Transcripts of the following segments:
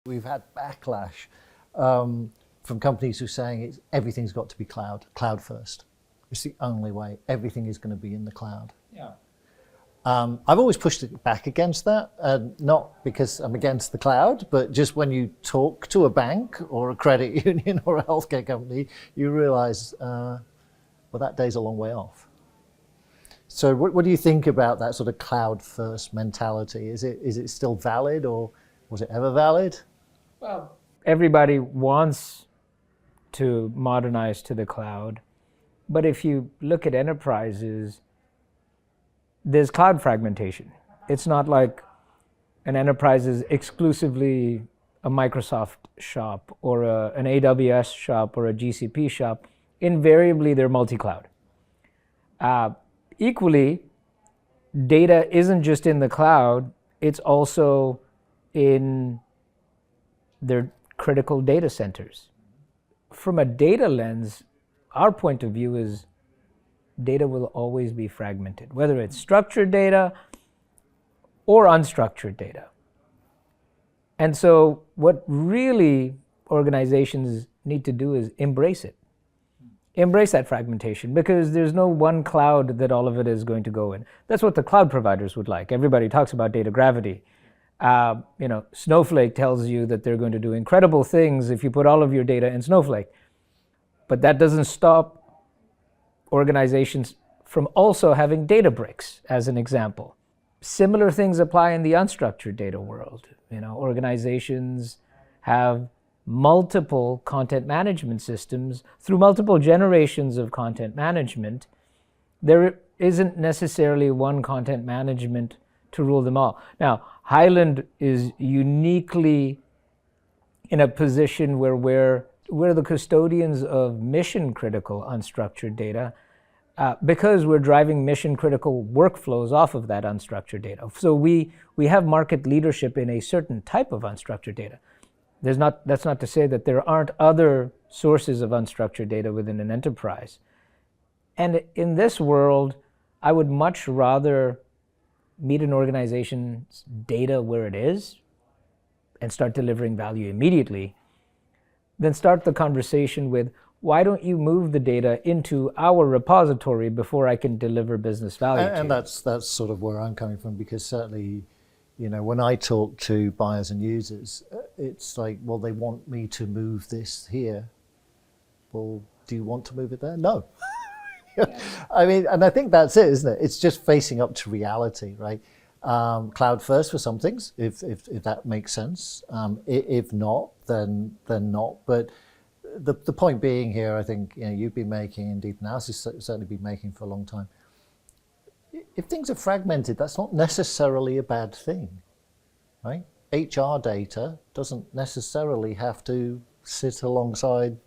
We've had backlash from companies who are saying everything's got to be cloud first. It's the only way. Everything is going to be in the cloud. Yeah. I've always pushed it back against that, not because I'm against the cloud, but just when you talk to a bank or a credit union or a healthcare company, you realize, well, that day's a long way off. So what do you think about that sort of cloud first mentality? Is it still valid, or was it ever valid? Well, everybody wants to modernize to the cloud, but if you look at enterprises, there's cloud fragmentation. It's not like an enterprise is exclusively a Microsoft shop or an AWS shop or a GCP shop. Invariably, they're multi-cloud. Equally, data isn't just in the cloud, it's also in their critical data centers. From a data lens, our point of view is data will always be fragmented, whether it's structured data or unstructured data. And so what really organizations need to do is embrace it. Embrace that fragmentation, because there's no one cloud that all of it is going to go in. That's what the cloud providers would like. Everybody talks about data gravity. Snowflake tells you that they're going to do incredible things if you put all of your data in Snowflake. But that doesn't stop organizations from also having Databricks, as an example. Similar things apply in the unstructured data world. Organizations have multiple content management systems through multiple generations of content management. There isn't necessarily one content management to rule them all. Now, Highland is uniquely in a position where we're the custodians of mission-critical unstructured data because we're driving mission-critical workflows off of that unstructured data. So we have market leadership in a certain type of unstructured data. That's not to say that there aren't other sources of unstructured data within an enterprise. And in this world, I would much rather meet an organization's data where it is and start delivering value immediately than start the conversation with, why don't you move the data into our repository before I can deliver business value to you? And that's sort of where I'm coming from, because certainly, when I talk to buyers and users, it's like, well, they want me to move this here. Well, do you want to move it there? No. Yeah. I mean, and I think that's it, isn't it? It's just facing up to reality, right? Cloud first for some things, if that makes sense. If not, then not. But the point being here, I think you've been making, and Deep Analysis certainly been making for a long time. If things are fragmented, that's not necessarily a bad thing, right? HR data doesn't necessarily have to sit alongside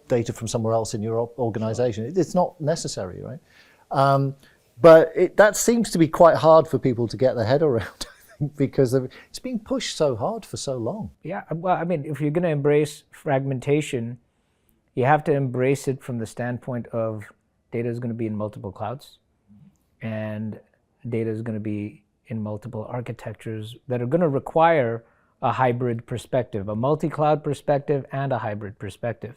data from somewhere else in your organization. It's not necessary, right? But that seems to be quite hard for people to get their head around, I think, because it's been pushed so hard for so long. Yeah, well, I mean, if you're going to embrace fragmentation, you have to embrace it from the standpoint of data is going to be in multiple clouds, and data is going to be in multiple architectures that are going to require a hybrid perspective, a multi-cloud perspective and a hybrid perspective.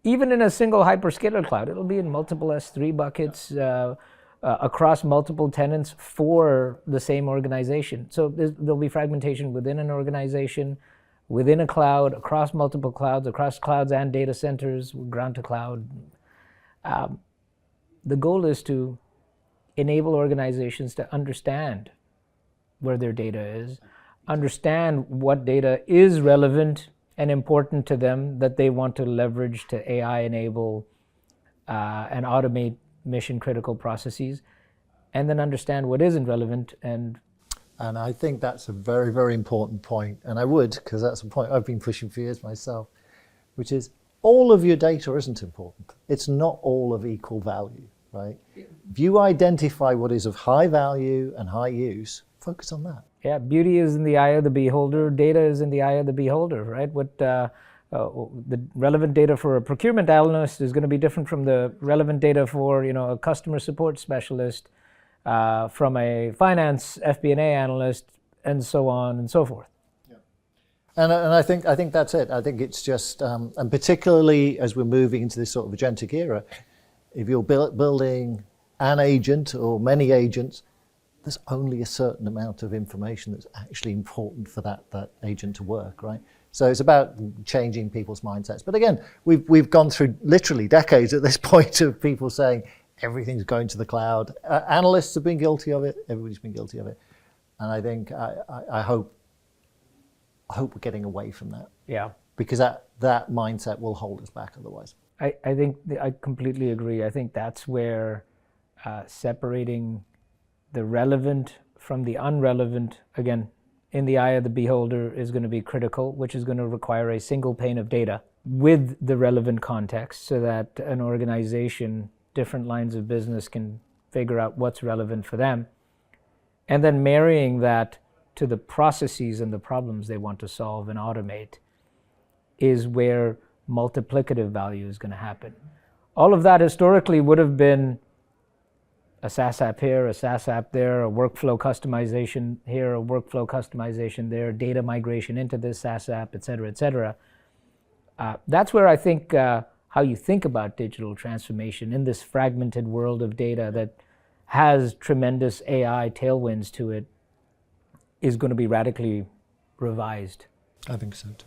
Even in a single hyperscaler cloud, it'll be in multiple S3 buckets across multiple tenants for the same organization. So there'll be fragmentation within an organization, within a cloud, across multiple clouds, across clouds and data centers, ground to cloud. The goal is to enable organizations to understand where their data is, understand what data is relevant and important to them that they want to leverage to AI enable and automate mission critical processes, and then understand what isn't relevant. And I think that's a very, very important point. And I would, because that's a point I've been pushing for years myself, which is all of your data isn't important. It's not all of equal value, right? If you identify what is of high value and high use, focus on that. Yeah, beauty is in the eye of the beholder. Data is in the eye of the beholder, right? What the relevant data for a procurement analyst is going to be different from the relevant data for a customer support specialist, from a finance FP&A analyst, and so on and so forth. Yeah. And I think that's it. I think it's just, and particularly as we're moving into this sort of agentic era, if you're building an agent or many agents, there's only a certain amount of information that's actually important for that agent to work, right? So it's about changing people's mindsets. But again, we've gone through literally decades at this point of people saying everything's going to the cloud. Analysts have been guilty of it. Everybody's been guilty of it. And I think I hope we're getting away from that. Yeah. Because that mindset will hold us back otherwise. I think I completely agree. I think that's where separating the relevant from the unrelevant, again, in the eye of the beholder, is going to be critical, which is going to require a single pane of data with the relevant context so that an organization, different lines of business, can figure out what's relevant for them. And then marrying that to the processes and the problems they want to solve and automate is where multiplicative value is going to happen. All of that historically would have been a SaaS app here, a SaaS app there, a workflow customization here, a workflow customization there, data migration into this SaaS app, et cetera, et cetera. That's where I think how you think about digital transformation in this fragmented world of data that has tremendous AI tailwinds to it is going to be radically revised. I think so too.